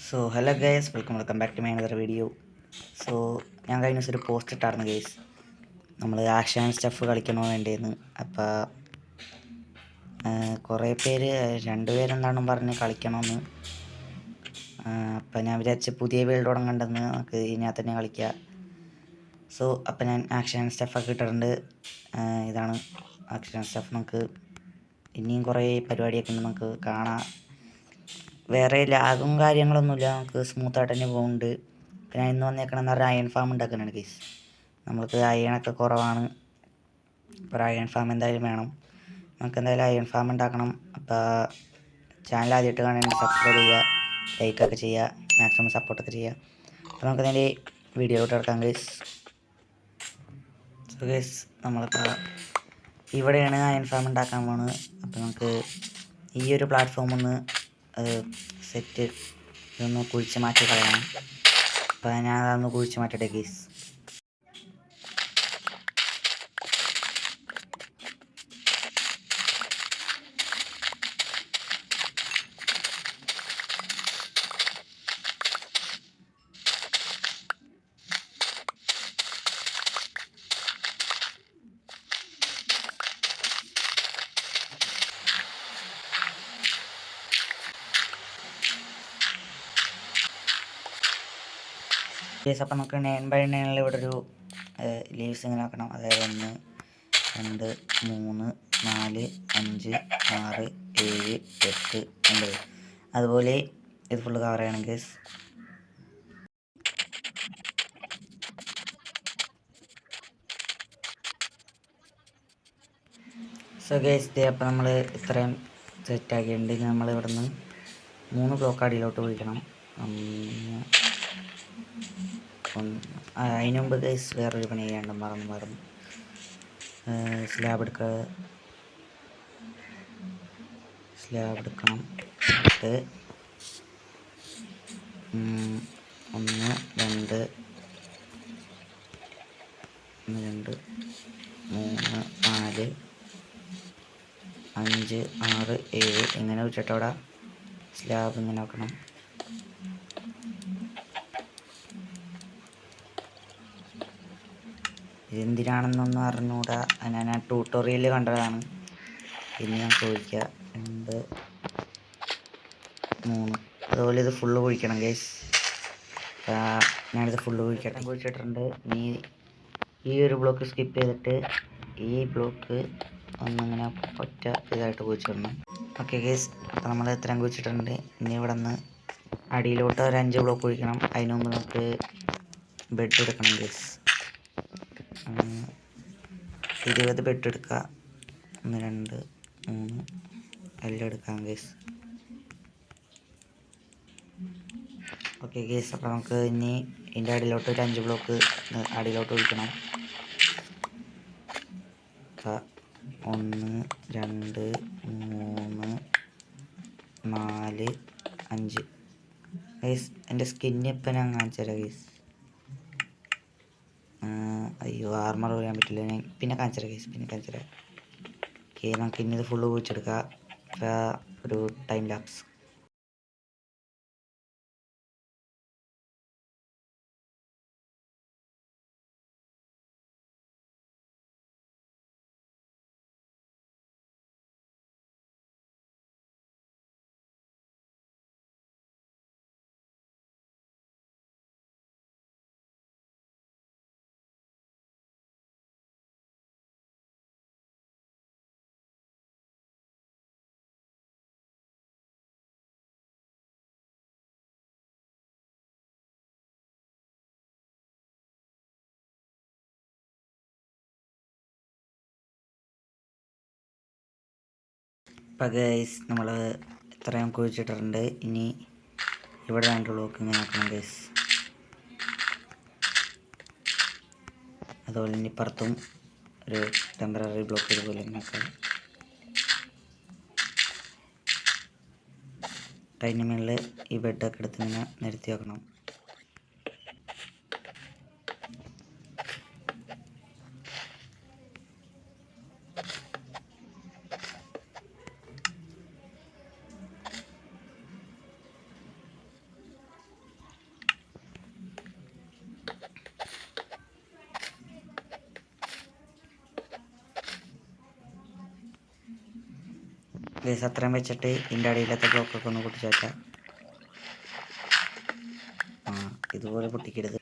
So hello guys, welcome back to my another video. So ഞാൻ കഴിഞ്ഞ ദിവസം ഒരു പോസ്റ്റ് ഇട്ടായിരുന്നു ഗൈസ്, നമ്മൾ ആക്ഷൻ സ്റ്റഫ് കളിക്കണോ വേണ്ടേന്ന്. അപ്പോൾ കുറേ പേര് രണ്ടുപേരെന്താണെന്നും പറഞ്ഞ് കളിക്കണമെന്ന്. അപ്പം ഞാൻ വിചാരിച്ച് പുതിയ വേൾഡ് തുടങ്ങണ്ടെന്ന്, നമുക്ക് ഇതിനകത്ത് തന്നെ കളിക്കുക. സോ അപ്പം ഞാൻ ആക്ഷൻ സ്റ്റഫൊക്കെ ഇട്ടിട്ടുണ്ട്. ഇതാണ് ആക്ഷൻ സ്റ്റഫ്. നമുക്ക് ഇനിയും കുറേ പരിപാടിയൊക്കെ ഉണ്ട്, നമുക്ക് കാണാം. വേറെ ലാഗും കാര്യങ്ങളൊന്നുമില്ല, നമുക്ക് സ്മൂത്തായിട്ട് തന്നെ പോകുന്നുണ്ട്. പിന്നെ ഇന്ന് വന്നേക്കണമെന്ന് പറഞ്ഞാൽ അയൺ ഫാം ഉണ്ടാക്കാനാണ് കേസ്. നമുക്ക് അയണൊക്കെ കുറവാണ്, അപ്പോൾ അയൺ ഫാം എന്തായാലും വേണം. നമുക്ക് എന്തായാലും അയൺ ഫാം ഉണ്ടാക്കണം. അപ്പോൾ ചാനൽ ആദ്യമായിട്ട് കാണുകയാണെങ്കിൽ സബ്സ്ക്രൈബ് ചെയ്യുക, ലൈക്കൊക്കെ ചെയ്യുക, മാക്സിമം സപ്പോർട്ടൊക്കെ ചെയ്യുക. അപ്പോൾ നമുക്ക് അതിൻ്റെ വീഡിയോയിലോട്ട് ഇറക്കാം കേസ്. സോ കേസ്, നമ്മളിപ്പോൾ ഇവിടെയാണ് അയൺ ഫാം ഉണ്ടാക്കാൻ പോകുന്നത്. അപ്പോൾ നമുക്ക് ഈ ഒരു പ്ലാറ്റ്ഫോം ഒന്ന് സെറ്റ് ഇതൊന്ന് കുഴിച്ച് മാറ്റി കളയണം. അപ്പോൾ ഞാൻ അതൊന്ന് കുഴിച്ച് മാറ്റട്ടെ കേസ്. കേസ് അപ്പം നമുക്ക് 9x9 ഇവിടെ ഒരു ലീവ്സ് ഇങ്ങനെ ആക്കണം. അതായത് 1 2 3 4 5 6 7 8 9. അതുപോലെ ഇത് ഫുള്ള് കവർ ചെയ്യണം കേസ്. സോ കേസ് ഡേ അപ്പം നമ്മൾ ഇത്രയും സെറ്റാക്കിയിട്ടുണ്ട്. നമ്മൾ ഇവിടെ നിന്ന് 3 ബ്ലോക്ക് അടിയിലോട്ട് വിളിക്കണം. അതിന് മുമ്പ് ഗൈസ് വേറൊരു പണി ചെയ്യാണ്ട് മറന്നു. സ്ലാബ് എടുക്കണം. എന്നിട്ട് 1 2 3 4 5 6 7 ഇങ്ങനെ വെച്ചിട്ടവിടെ സ്ലാബ് ഇങ്ങനെ വെക്കണം. ഇതെന്തിനാണെന്നൊന്നും അറിഞ്ഞുകൂടാ, ഞാൻ ട്യൂട്ടോറിയൽ കണ്ടതാണ്. പിന്നെ ഞാൻ കുഴിക്കുക 2 3. അതുപോലെ ഇത് ഫുള്ള് കുഴിക്കണം ഗൈസ്. ഞാനിത് ഫുള്ള് കുഴിച്ചിട്ടുണ്ട്. ഇനി ഈ ഒരു ബ്ലോക്ക് സ്കിപ്പ് ചെയ്തിട്ട് ഈ ബ്ലോക്ക് ഒന്നിങ്ങനെ ഒറ്റ ഇതായിട്ട് കുഴിച്ചിടണം. ഓക്കെ ഗൈസ്, അപ്പോൾ നമ്മൾ ഇത്രയും കുഴിച്ചിട്ടുണ്ട്. ഇനി ഇവിടെ നിന്ന് അടിയിലോട്ട് ഒരു 5 ബ്ലോക്ക് കുഴിക്കണം. അതിന് മുമ്പ് നമുക്ക് ബെഡ് എടുക്കണം ഗൈസ്. 20 ബെഡ് എടുക്കുക. 1 2 3 എല്ലാം എടുക്കാം ഗൈസ്. ഓക്കെ ഗൈസ്, അപ്പോൾ നമുക്ക് ഇനി ഇതിൻ്റെ അടിയിലോട്ട് ഒരു 5 ബ്ലോക്ക് അടിയിലോട്ട് ഒഴിക്കണം. 1 2 3 4 5. ഗൈസ് എൻ്റെ സ്കിന്ന് ഇപ്പം ഞാൻ കാണിച്ചു തരാം ഗൈസ്. അയ്യോ, ആർമർ ചെയ്യാൻ പറ്റില്ല. ഞാൻ പിന്നെ കാണിച്ചു തരാം. ഓക്കെ, നമുക്ക് ഇനി ഇത് ഫുള്ള് കുഴിച്ചെടുക്കാം. ഒരു ടൈം ലാപ്സ്. അപ്പോൾ ഗൈസ്, നമ്മൾ ഇത്രയും കുഴിച്ചിട്ടിട്ടുണ്ട്. ഇനി ഇവിടെ 2 ബ്ലോക്ക് ഇങ്ങനെ ആക്കണം ഗൈസ്. അതുപോലെ ഇനി പുറത്തും ഒരു ടെമ്പററി ബ്ലോക്ക് ഇതുപോലെ ഇങ്ങനെ ആക്കാം. അതിന് മുകളിൽ ഈ ബെഡൊക്കെ എടുത്ത് ഇങ്ങനെ നിരത്തി വെക്കണം. ഗൈസ് അത്രയും വെച്ചിട്ട് ഇതിൻ്റെ അടിയിലത്തെ ബ്ലോക്കൊക്കെ ഒന്ന് പൊട്ടിച്ച് വെക്കാം. ഇതുപോലെ പൊട്ടിക്കരുത്.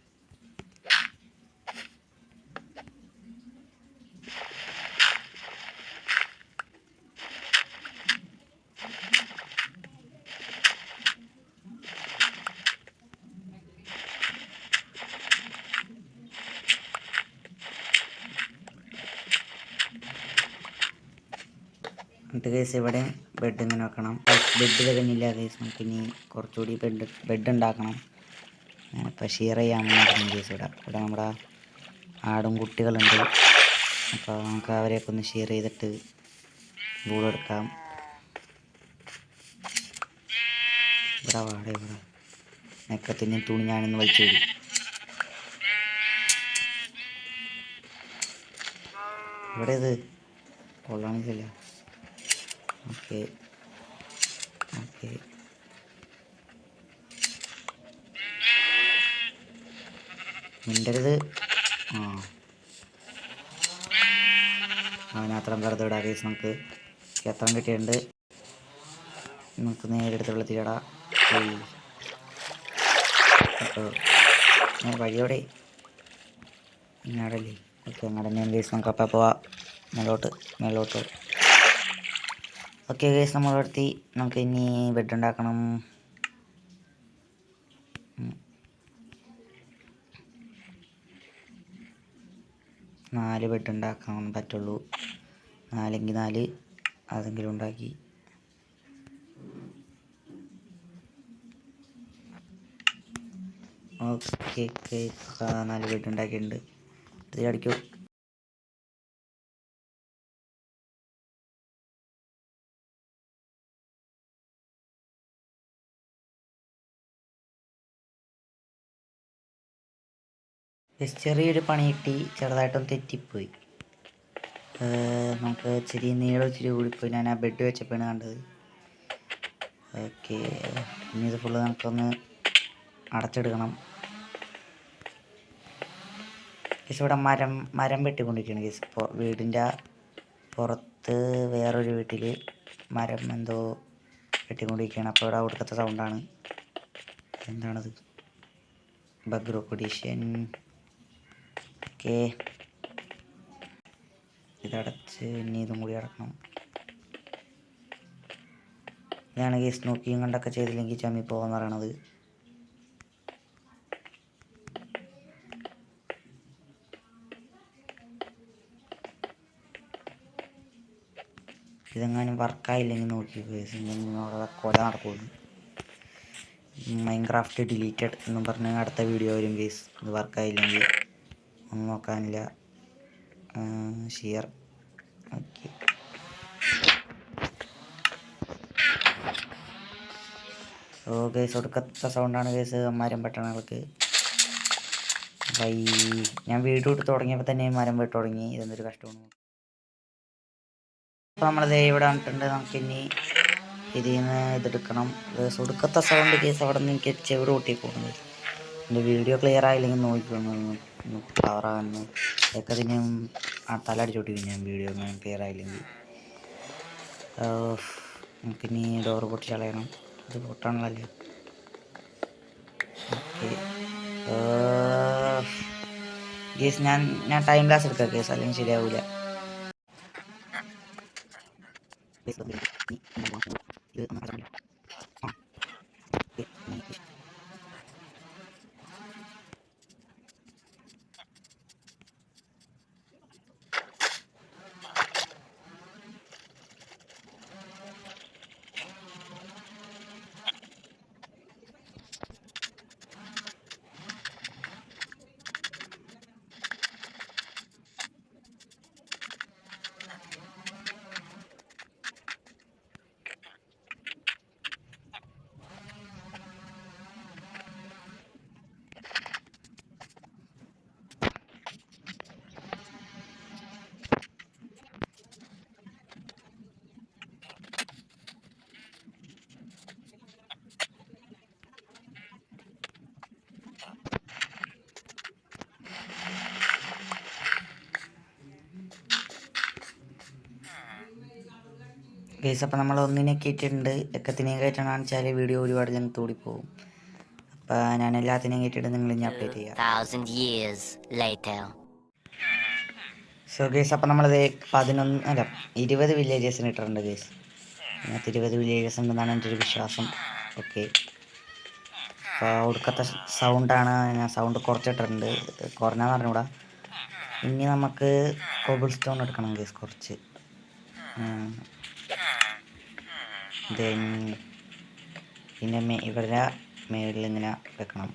എന്നിട്ട് കേസ് ഇവിടെ ബെഡ് ഇങ്ങനെ വെക്കണം. ബെഡ് തികഞ്ഞില്ല കേസ്, നമുക്കിനി കുറച്ചുകൂടി ബെഡ് ഉണ്ടാക്കണം. ഞാനിപ്പോൾ ഷെയർ ചെയ്യാമെന്ന് കേസ് ഇവിടെ നമ്മുടെ ആടും കുട്ടികളുണ്ട്. അപ്പോൾ നമുക്ക് അവരെയൊക്കെ ഒന്ന് ഷെയർ ചെയ്തിട്ട് വീടെടുക്കാം. ഇവിടെ നെക്കത്തിന് തുണി ഞാനൊന്ന് വലിച്ചു വിടും. ഇവിടെ ഇത് കൊള്ളാണില്ല. ഓക്കെ മിണ്ടരുത്. അവനത്രം വെറുതെ ഇടാം കേസ്. നമുക്ക് എത്രം കിട്ടിയിട്ടുണ്ട്. നമുക്ക് നേരെടുത്ത് വെള്ളത്തിലിടാം. വഴിയോടെ ഇങ്ങാടല്ലേ? ഓക്കെ, അങ്ങോട്ട് തന്നെ കേസ്. നമുക്ക് അപ്പം പോവാം മേലോട്ട്. ഓക്കെ കേസ്, നമ്മളെടുത്തി. നമുക്ക് ഇനി ബെഡ് ഉണ്ടാക്കണം. നാല് ബെഡ് ഉണ്ടാക്കാൻ പറ്റുള്ളൂ. 4 × 4 അതെങ്കിലും ഉണ്ടാക്കി. ഓക്കെ കേസ്, 4 ബെഡ് ഉണ്ടാക്കിയിട്ടുണ്ട്. ഇത് അടിക്കൂ. ചെറിയൊരു പണി കിട്ടി, ചെറുതായിട്ടൊന്ന് തെറ്റിപ്പോയി. നമുക്ക് ഇച്ചിരി നീളം കൂടിപ്പോയി. ഞാൻ ആ ബെഡ് വെച്ചപ്പോഴാണ് കണ്ടത്. ഓക്കെ, ഇനി ഇത് ഫുള്ള് നമുക്കൊന്ന് അടച്ചെടുക്കണം. കേസ് ഇവിടെ മരം വെട്ടിക്കൊണ്ടിരിക്കുകയാണ് കേസ്. ഇപ്പോൾ വീടിൻ്റെ പുറത്ത് വേറൊരു വീട്ടിൽ മരം എന്തോ വെട്ടിക്കൊണ്ടിരിക്കുകയാണ്. അപ്പോൾ ഇവിടെ അവിടുത്തെ സൗണ്ടാണ്. എന്താണത്? ബഗ് റെക്കോർഡീഷൻ. ഓക്കെ, ഇതടച്ച് ഇനി ഇതും കൂടി അടക്കണം. ഇതാണ് കേസ്. നോക്കിയും കണ്ടൊക്കെ ചെയ്തില്ലെങ്കിൽ ചമ്മി പോകാന്ന് പറയണത്. ഇതെങ്ങാനും വർക്കായില്ലെങ്കിൽ നോക്കി കേസ്, അവിടെ കൊല നടക്കുള്ളൂ. മൈൻക്രാഫ്റ്റ് ഡിലീറ്റഡ് എന്നും പറഞ്ഞ് അടുത്ത വീഡിയോ വരും കേസ്. ഇത് വർക്കായില്ലെങ്കിൽ ഒന്നും നോക്കാനില്ല. ഷെയർ. ഓക്കെ, ഓ കേസ് ഒടുക്കത്തെ സൗണ്ടാണ് കേസ്. മരം വെട്ടണങ്ങൾക്ക് ഞാൻ വീഡിയോ ഇട്ട് തുടങ്ങിയപ്പോൾ തന്നെ മരം വെട്ട് തുടങ്ങി. ഇതെന്തൊരു കഷ്ടമാണ്. അപ്പോൾ നമ്മളത് ഇവിടെ വന്നിട്ടുണ്ട്. നമുക്കിനി ഇതിൽ നിന്ന് ഇതെടുക്കണം. കേസ് ഒടുക്കത്തെ സൗണ്ട് കേസ്. അവിടെ നിന്ന് എനിക്ക് ചെവിടെ കൂട്ടിപ്പോകുന്നത്. എൻ്റെ വീഡിയോ ക്ലിയർ ആയില്ലെങ്കിൽ നോക്കിക്കൊന്നു കളറാകുന്നു. ഇതൊക്കെ തന്നെ തല അടിച്ചോട്ടി ഞാൻ വീഡിയോ ക്ലിയർ ആയില്ലെങ്കിൽ. നമുക്കിനി ഡോറ് പൊട്ടി കളയണം. ഇത് പൊട്ടാണല്ലോ. ഓക്കെ കേസ്, ഞാൻ ടൈം ലാസ് എടുക്കാം കേസ്, അല്ലെങ്കിൽ ശരിയാവില്ല. ഗൈസ് അപ്പോൾ നമ്മൾ ഒന്നിനെ കയറ്റിയിട്ടുണ്ട്. എക്കത്തിനെയും കയറ്റണമെന്ന് വെച്ചാൽ വീഡിയോ ഒരുപാട് ലെങ്ത് കൂടിപ്പോകും. അപ്പോൾ ഞാൻ എല്ലാത്തിനെയും കയറ്റിയിട്ട് നിങ്ങൾ ഇനി അപ്ഡേറ്റ് ചെയ്യാം. സോ ഗൈസ് അപ്പോൾ നമ്മളത് 20 വില്ലേജേഴ്സിന് ഇട്ടിട്ടുണ്ട് ഗൈസ്. അതിനകത്ത് 20 വില്ലേജേഴ്സ് ഉണ്ടെന്നാണ് എൻ്റെ ഒരു വിശ്വാസം. ഓക്കെ, അപ്പോൾ ഒടുക്കത്തെ സൗണ്ടാണ്. ഞാൻ സൗണ്ട് കുറച്ചിട്ടുണ്ട്, കുറഞ്ഞാന്ന് പറഞ്ഞുകൂടാ. ഇനി നമുക്ക് കോബിൾ സ്റ്റോൺ എടുക്കണം ഗൈസ് കുറച്ച്. ദെൻ പിന്നെ ഇവരുടെ മേളിൽ ഇങ്ങനെ വെക്കണം.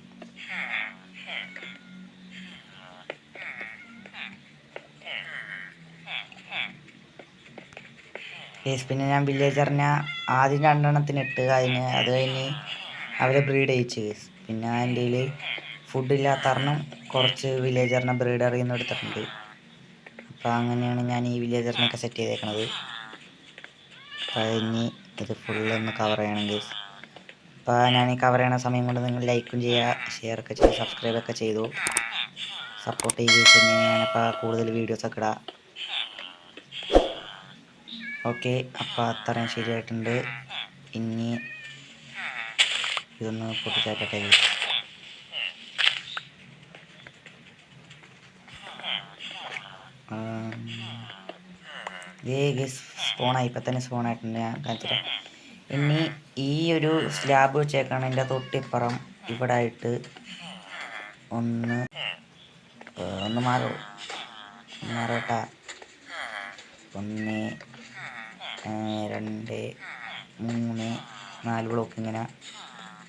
ഗൈസ് പിന്നെ ഞാൻ വില്ലേജറിനെ ആദ്യം 2 എണ്ണത്തിന് ഇട്ട് അത് കഴിഞ്ഞ് അവരെ ബ്രീഡ് ചെയ്യിച്ചു ഗൈസ്. പിന്നെ എൻ്റെ കയ്യിൽ ഫുഡില്ലാത്ത കാരണം കുറച്ച് വില്ലേജറിനെ ബ്രീഡറിൽ നിന്ന് എടുത്തിട്ടുണ്ട്. അപ്പോൾ അങ്ങനെയാണ് ഞാൻ ഈ വില്ലേജറിനെയൊക്കെ സെറ്റ് ചെയ്തേക്കണത്. അപ്പോൾ ഇനി ഇത് ഫുള്ളൊന്ന് കവർ ചെയ്യണം ഗൈസ്. അപ്പോൾ ഞാൻ ഈ കവർ ചെയ്യണ സമയം കൊണ്ട് നിങ്ങൾ ലൈക്കും ചെയ്യുക, ഷെയറൊക്കെ ചെയ്യുക, സബ്സ്ക്രൈബൊക്കെ ചെയ്തു സപ്പോർട്ട് ചെയ്യുക. പിന്നെ ഞാനിപ്പോൾ കൂടുതൽ വീഡിയോസൊക്കെ ഇടാം. ഓക്കെ, അപ്പോൾ അത്രയും ശരിയായിട്ടുണ്ട്. ഇനി ഇതൊന്ന് പൊട്ടിച്ചാക്കട്ടെ. സ്പോണായി, ഇപ്പം തന്നെ സ്പോണായിട്ടുണ്ട്. ഞാൻ കാണിച്ചിട്ട് ഇനി ഈ ഒരു സ്ലാബ് വെച്ചേക്കാണ് എൻ്റെ തൊട്ടിപ്പുറം ഇവിടെ ആയിട്ട് ഒന്ന് മാറോട്ടാ. 1 2 3 4 ബ്ലോക്ക് ഇങ്ങനെ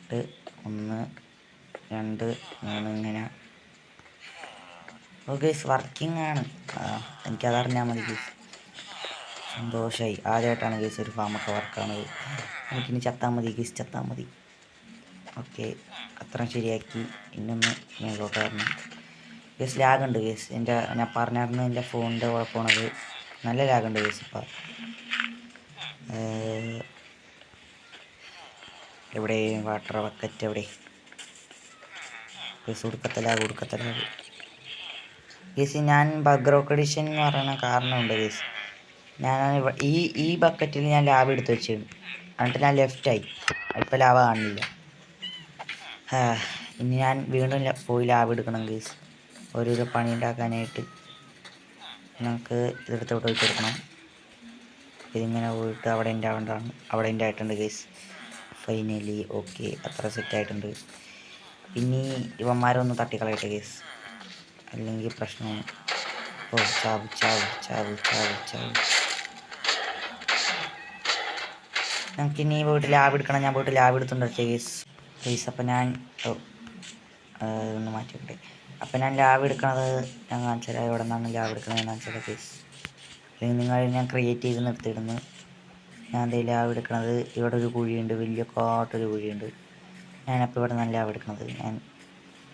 ഇട്ട് 1 2 3 ഇങ്ങനെ. ഓക്കെ, വർക്കിംഗ് ആണ്. എനിക്കതറിഞ്ഞാൽ മതി ഗീസ്. സന്തോഷമായി. ആദ്യമായിട്ടാണ് ഗീസ് ഒരു ഫാമൊക്കെ വർക്കാണത്. എനിക്കിനി ചത്താൽ മതി ഗീസ്, ചത്താൽ മതി. ഓക്കെ, അത്രയും ശരിയാക്കി. ഇന്നൊന്ന് മേലോട്ട് വരണം ഗീസ്. ലാഗുണ്ട് ഗീസ്. ഞാൻ പറഞ്ഞായിരുന്നു എൻ്റെ ഫോണിൻ്റെ കുഴപ്പമാണത്. നല്ല ലാഗുണ്ട് ഗീസ്. ഇപ്പം എവിടെ വാട്ടർ ബക്കറ്റ് എവിടെ ഗീസ്? ഉടുക്കത്തെ ലാഗ് ഗീസ്. ഞാൻ ബഗ് റോക്ക് എഡിഷൻ എന്ന് പറയുന്ന കാരണമുണ്ട് ഗീസ്. ഞാൻ ഈ ബക്കറ്റിൽ ഞാൻ ലാബ് എടുത്ത് വെച്ചിരുന്നു. എന്നിട്ട് ഞാൻ ലെഫ്റ്റായി. ഇപ്പം ലാബ് കാണില്ല. ഇനി ഞാൻ വീണ്ടും പോയി ലാബ് എടുക്കണം ഗീസ്. ഓരോരോ പണി ഉണ്ടാക്കാനായിട്ട് നമുക്ക് ഇതെടുത്തോട്ട് പോയി കൊടുക്കണം. ഇതിങ്ങനെ പോയിട്ട് അവിടെ എൻ്റെ ആവേണ്ടതാണ്. അവിടെ എൻ്റെ ആയിട്ടുണ്ട് ഗീസ്. ഫൈനലി ഓക്കെ, അത്ര സെറ്റായിട്ടുണ്ട്. ഇനി ഇവന്മാരൊന്ന് തട്ടിക്കളയട്ടെ ഗീസ്, അല്ലെങ്കിൽ പ്രശ്നമാണ്. ഓ, ചാവ്. നമുക്കിനി പോയിട്ട് ലാബ് എടുക്കണം. ഞാൻ പോയിട്ട് ലാബ് എടുത്തുണ്ട് ഗീസ്. അപ്പം ഞാൻ ഒന്ന് മാറ്റിക്കട്ടെ. അപ്പം ഞാൻ ലാബ് എടുക്കണത് ഞാൻ കാണിച്ചാൽ എവിടെ നിന്നാണ് ലാബ് എടുക്കണത് ഞാൻ കാണിച്ചാൽ ഗീസ്. അല്ലെങ്കിൽ ഞാൻ ക്രിയേറ്റ് ചെയ്ത് നിർത്തിയിടുന്നു. ഞാൻ ദേ ലാബ് എടുക്കണത് ഇവിടെ ഒരു കുഴിയുണ്ട്, വലിയ കാട്ടൊരു കുഴിയുണ്ട്. ഞാനപ്പോൾ ഇവിടെ നിന്നാണ് ലാബ് എടുക്കണത്. ഞാൻ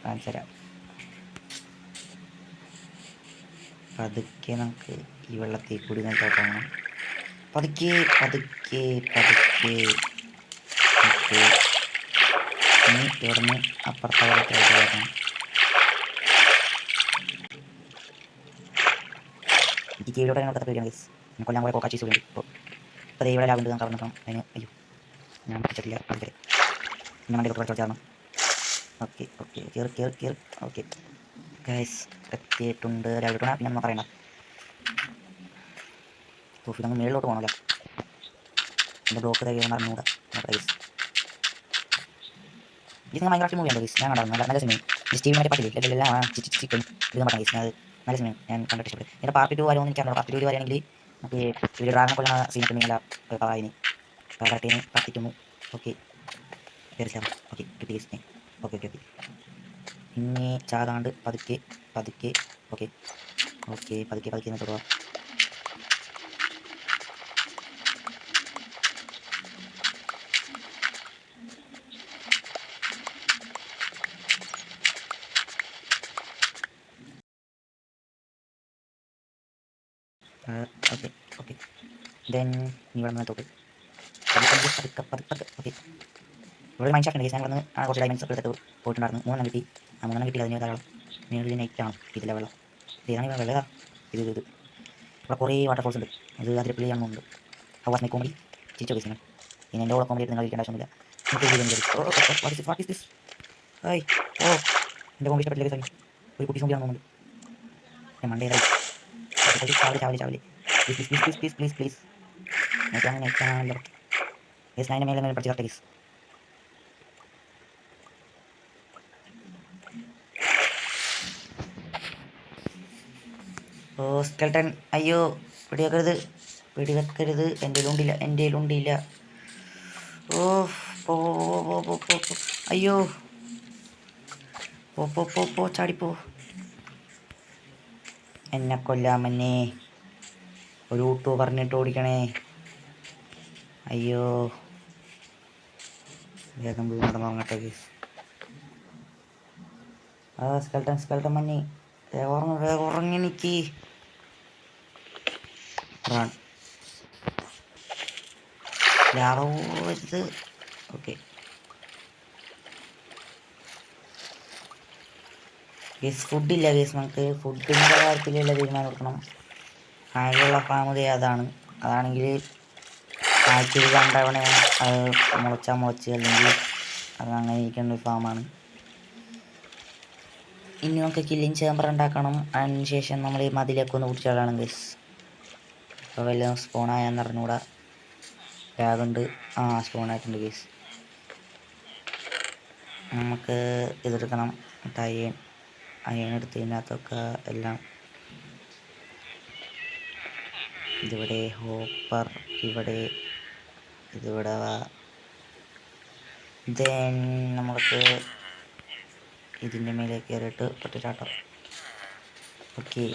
കാണിച്ചു തരാം. പതുക്കെ നമുക്ക് ഈ വെള്ളത്തിൽ കൂടി നോക്കണം. പതുക്കെ ഓക്കെ. ഇനി ഇവിടുന്ന് അപ്പുറത്തെ വെള്ളത്തിലേക്ക് വരണം. എനിക്ക് കീഴോട്ട് നോക്കത്തെ പേടിയാണ് ഗൈസ്. കൊല്ലാൻ കുറേ കോക്കാച്ചീസ് ഉണ്ട്. ഇപ്പോൾ ഇവിടെ ലാഭുണ്ട്. നമുക്ക് അവിടെ നോക്കണം. അതിന് അയ്യോ, ഞാൻ പിടിച്ചിട്ടില്ല. അതുവരെ പിന്നെ വണ്ടി കുറച്ച് ചേർന്നു. ഓക്കെ കയറി. ഓക്കെ ഗൈസ്, എത്തിയിട്ടുണ്ട്. ലാഭം എടുക്കണം. പിന്നെ നമ്മൾ പറയണ്ട. ഓഫ്, നമ്മൾ മേളിലോട്ട് പോകണമല്ലോ. എൻ്റെ ബ്ലോക്ക് തയ്യാൻ അറിഞ്ഞൂടാ. ഗൈസ്, ഇത് ഞാൻ ഭയങ്കര മൂവിയാണ് ഗൈസ്. ഞാൻ കണ്ടായിരുന്നു. നല്ല സിനിമയും സ്റ്റീവ് മറ്റേ പാട്ടില്ലേ എല്ലാം ചിക്കൻ ഇത് നോക്കാം ഗൈസ്. അത് നല്ല സിനിമയും ഞാൻ കണ്ടിട്ട് ഇഷ്ടപ്പെട്ടു. ഇതിൻ്റെ പാർട്ട് 2 വരുമെന്ന് എനിക്കറിയാം. പാർട്ട് 2 വരികയാണെങ്കിൽ നമുക്ക് ഇവർ ഡ്രാഗനെ കൊല്ലുന്ന സീനൊക്കെ നല്ല പായിന് പാർട്ടിന് പ്രാർത്ഥിക്കുന്നു. ഓക്കെ, ഓക്കെ കിട്ടി ഗൈസ്. ഓക്കെ ഇനി ചാകാണ്ട് പതുക്കെ ഓക്കെ പതുക്കെ എന്ന് തുടങ്ങാം. ഓക്കെ ദെൻ ഇവിടെ നിന്ന് തൊട്ട് പതുക്കെ. ഓക്കെ, ഇവിടെ മൈൻഡ് ഷാഫ്റ്റ് ഉണ്ട്. ഞാൻ വന്ന് കുറച്ച് ഡയമണ്ട്സ് ഒക്കെ എടുത്തിട്ട് പോയിട്ടുണ്ടായിരുന്നു. 3 കിട്ടി. 3 കിട്ടി. അതിന് ധാരാളം മേളിൽ നൈറ്റാണ്. ഇതിലെ വെള്ളം ഇതാണ് വെള്ളതാ. ഇത് ഇവിടെ കുറേ വാട്ടർഫോൾസ് ഉണ്ട്. അത് അതിൽ പ്ലേ ചെയ്യാനുണ്ട്. How was my comedy. ചിരിച്ചോ ഗൈസ് നിങ്ങൾ. ഇനി എൻ്റെ ഓളൊപ്പം നിങ്ങൾ ഇരിക്കേണ്ട ആവശ്യമൊന്നുമില്ല. What is this? ഹായ് ഓ എൻ്റെ കോമ്പി ഇഷ്ടപ്പെട്ടില്ല ഗൈസ്. ഒരു കുട്ടി സോംബിയാണെന്ന് തോന്നുന്നുണ്ട്. ഞാൻ മണ്ടേ ചാവല് പ്ലീസ് നയിക്കാണല്ലോ ഗൈസ്. ഞാൻ മേലെ പഠിച്ചു കറക്റ്റ് ഗൈസ്. ഓ സ്കെൽട്ടൻ അയ്യോ വെടിവെക്കരുത്. എൻ്റെ ഉണ്ടില്ല. ഓ പോ അയ്യോ പോ ചാടിപ്പോ. എന്നെ കൊല്ലാമന്നെ. ഒരു ഊട്ടു പറഞ്ഞിട്ട് ഓടിക്കണേ. അയ്യോ വേഗം വീണ്ടും വാങ്ങട്ടെ ഗൈസ്. സ്കെൽട്ടൻ മഞ്ഞി വേഗം ഉറങ്ങി നിൽക്കി. റൺ ലാവരുത്. ഓക്കെ ഗൈസ് ഫുഡില്ല ഗൈസ്. നമുക്ക് ഫുഡിൻ്റെ കാര്യത്തിലുള്ള തീരുമാനം എടുക്കണം. ആകെയുള്ള ഫാമ് അതാണെങ്കിൽ ആഴ്ചയിൽ 2 തവണയാണ് അത് മുളച്ച് അല്ലെങ്കിൽ അത് അങ്ങനെ ഇരിക്കേണ്ട ഒരു ഫാമാണ്. ഇനി നമുക്ക് കില്ലിങ് ചേമ്പർ ഉണ്ടാക്കണം. അതിന് ശേഷം നമ്മൾ ഈ മതിലേക്ക് ഒന്ന് പിടിച്ചാലാണ് ഗൈസ്. ഇപ്പോൾ വല്ലതും സ്പോണായെന്ന് അറിഞ്ഞുകൂടാ. ലാഗുണ്ട്. സ്പോണായിട്ടുണ്ട് ഗൈസ്. നമുക്ക് ഇതെടുക്കണം. അയൺ എടുത്തതിനകത്തൊക്കെ എല്ലാം ഇതിവിടെ ഹോപ്പർ ഇതിവിടെ ദെൻ നമ്മൾക്ക് ഇതിൻ്റെ മേലെ കയറിയിട്ട് ഒറ്റച്ചാട്ടോ. ഓക്കെ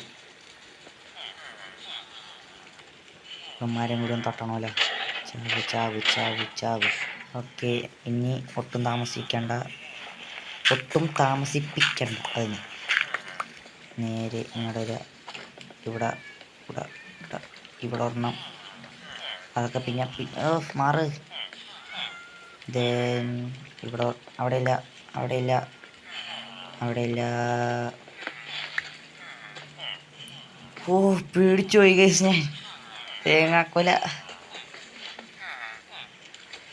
ഇവന്മാരെയും കൂടി ഒന്ന് തട്ടണമല്ലോ. ചാവ്. ഓക്കെ ഇനി ഒട്ടും താമസിപ്പിക്കണ്ട. അതിന് നേരെ ഇങ്ങോട്ട് ഇവിടെ ഒരെണ്ണം. അതൊക്കെ പിന്നെ മാറ്. ദെൻ ഇവിടെ അവിടെയില്ല. ഓ പേടിച്ചു പോയി ഗൈസ് ഞാൻ. തേങ്ങാക്കൊല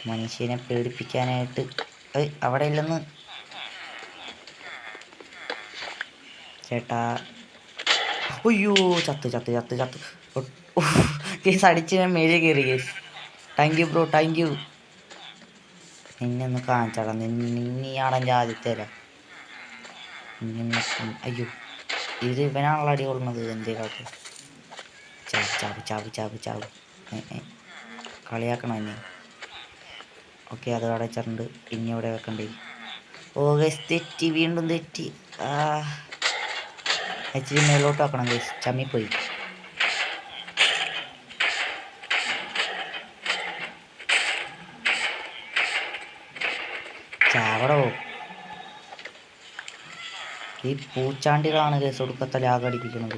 മനുഷ്യനെ പേടിപ്പിക്കാനായിട്ട്. അവിടെ ഇല്ലെന്ന് ചേട്ടാ. അയ്യോ ചത്ത് കേസ് അടിച്ച് ഞാൻ മേലെ കയറി കേസ്. Thank you bro. നിന്നെ ഒന്ന് കാണിച്ചാടാ. നിന്നെയാണ് എൻ്റെ ആദ്യത്തേല. അയ്യോ ഇത് ഇവനാണല്ലോ അടി കൊള്ളുന്നത്. എന്തേലോട്ടെ ചാവ് കളിയാക്കണം എന്നെ. ഓക്കെ അത് അവിടെ വെച്ചിട്ടുണ്ട്. ഇനി ഇവിടെ വെക്കണ്ടേ. ഓ ഗൈസ് തെറ്റി, വീണ്ടും തെറ്റി. ഇച്ചിരി മേലോട്ട് വെക്കണം ഗൈസ്. ചമ്മിപ്പോയി. ചാവടോ. ഈ പൂച്ചാണ്ടികളാണ് കേസ് ഒടുക്കത്തെ ലാഗടിപ്പിക്കുന്നത്.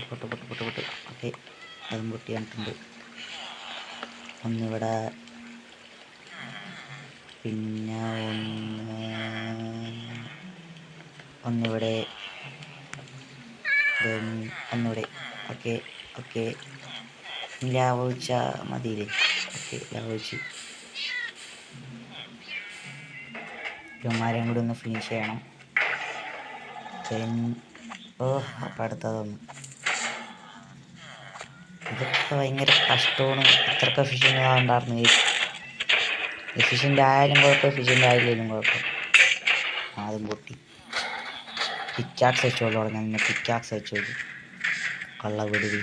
പൊട്ട്. ഓക്കെ അതും പൊട്ടിയായിട്ടുണ്ട്. ഒന്നിവിടെ പിന്നെ ഒന്നിവിടെ ഒന്നിവിടെ. ഓക്കെ ലാവൊഴിച്ച മതിയില്ലേ. ഓക്കെ ലാവൊഴിച്ച് ഇവന്മാരെയും കൂടി ഒന്ന് ഫിനിഷ് ചെയ്യണം. അപ്പം അടുത്തതൊന്ന്. ഇതൊക്കെ ഭയങ്കര കഷ്ടമാണ്. ഇത്രയ്ക്ക് എഫിഷ്യൻ്റ് ആവണ്ടായിരുന്നു ഗൈസ്. എഫിഷ്യൻ്റ് ആയാലും കുഴപ്പം, എഫിഷ്യൻ്റ് ആയില്ലെങ്കിലും കുഴപ്പം. അതും പൊട്ടി. പിക്കാക്സ് വെച്ചോളൂ. ഞാൻ നിന്നെ പിക്കാക്സ് വെച്ചോളൂ. കള്ള വിടുവി.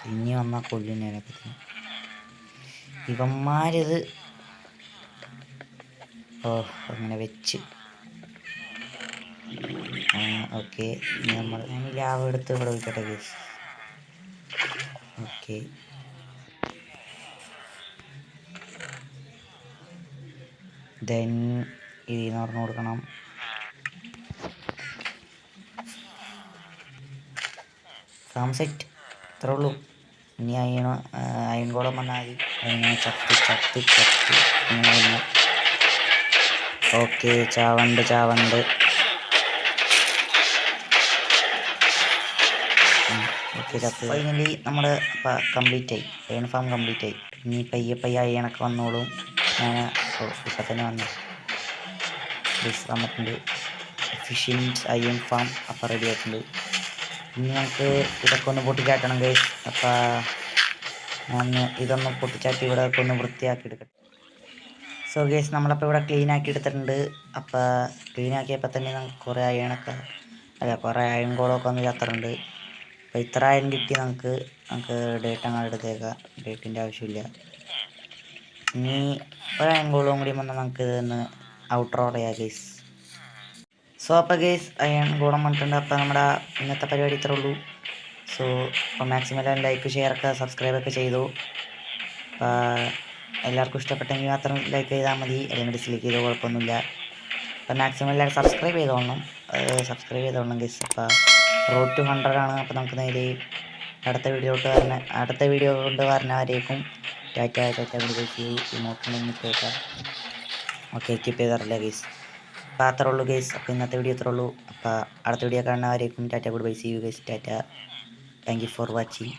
ഇനി വന്നാൽ കൊല്ലുന്നതിനെ പറ്റി ഇവന്മാരിത്. അങ്ങനെ വെച്ച് ഓക്കെ. ഞാൻ ലാവ് എടുത്ത് ഇവിടെ വയ്ക്കട്ടെ ഗൈസ്. ഓക്കെ ദെൻ ഇതിന്ന് പറഞ്ഞു കൊടുക്കണം. ഫാം സെറ്റ് ഇത്രേ ഉള്ളൂ. ഇനി അയൺ ഗോളം വന്നാൽ മതി. അതിങ്ങനെ ചത്ത് ഇങ്ങനെ വന്നു. ഓക്കെ ചാവണ്ട്. ഓക്കെ ചത്ത്. ഫൈനലി നമ്മൾ അപ്പോൾ കംപ്ലീറ്റ് ആയി, അയൺ ഫാം കംപ്ലീറ്റ് ആയി. ഇനി പയ്യെ അയണൊക്കെ വന്നോളും. ഞാൻ ഇപ്പം തന്നെ വന്നു വന്നിട്ടുണ്ട്. ഫിഷിംഗ് അയൺ ഫാം അപ്പം റെഡി ആയിട്ടുണ്ട്. ഇനി നമുക്ക് ഇതൊക്കെ ഒന്ന് പൊട്ടിച്ചാട്ടണം ഗൈസ്. അപ്പം ഞാൻ ഇതൊന്ന് പൊട്ടിച്ചാട്ടി ഇവിടെ ഒക്കെ ഒന്ന് വൃത്തിയാക്കി എടുക്കട്ടെ. സോ ഗൈസ് നമ്മളപ്പോൾ ഇവിടെ ക്ലീൻ ആക്കി എടുത്തിട്ടുണ്ട്. അപ്പോൾ ക്ലീൻ ആക്കിയപ്പോൾ തന്നെ നമുക്ക് കുറേ അയൺ ഗോളമൊക്കെ ഒന്ന് ചത്തറുണ്ട്. അപ്പോൾ ഇത്ര അയൺ കിട്ടി നമുക്ക് ഡേറ്റ് അങ്ങ് എടുത്തേക്കാം. ഡേറ്റിൻ്റെ ആവശ്യമില്ല. ഇനി ഒരു അയൺ ഗോളും കൂടി വന്നാൽ നമുക്ക് ഇതൊന്ന് ഔട്ട്റോ ചെയ്യാം ഗൈസ്. സോ അപ്പോൾ ഗൈസ് അയൺ ഗോളം വന്നിട്ടുണ്ട്. അപ്പോൾ നമ്മുടെ ഇന്നത്തെ പരിപാടി ഇത്രേ ഉള്ളൂ. സോ അപ്പോൾ മാക്സിമം ലൈക്ക് ഷെയറൊക്കെ സബ്സ്ക്രൈബൊക്കെ ചെയ്തു. എല്ലാവർക്കും ഇഷ്ടപ്പെട്ടെങ്കിൽ മാത്രം ലൈക്ക് ചെയ്താൽ മതി, അല്ലെങ്കിൽ ഡിസ്ലൈക്ക് ചെയ്തോ കുഴപ്പമൊന്നുമില്ല. അപ്പോൾ മാക്സിമം എല്ലാവരും സബ്സ്ക്രൈബ് ചെയ്തോളണം ഗൈസ്. അപ്പോൾ റോഡ് ടു 100 ആണ്. അപ്പോൾ നമുക്ക് നേരെ അടുത്ത വീഡിയോ കൊണ്ട് വരുന്നവരേക്കും ടാറ്റ ഗുഡ് ബൈ. ഇമോട്ടുണ്ടെങ്കിൽ കേൾക്കാം. ഓക്കെ കീപ്പ് ചെയ്താറില്ല ഗൈസ്. അപ്പോൾ അത്രേ ഉള്ളൂ ഗൈസ്. അപ്പോൾ ഇന്നത്തെ വീഡിയോ അത്രേ ഉള്ളൂ. അപ്പോൾ അടുത്ത വീഡിയോ കാണുന്നവരേക്കും tata good bye. See you guys. Tata. Thank you for watching.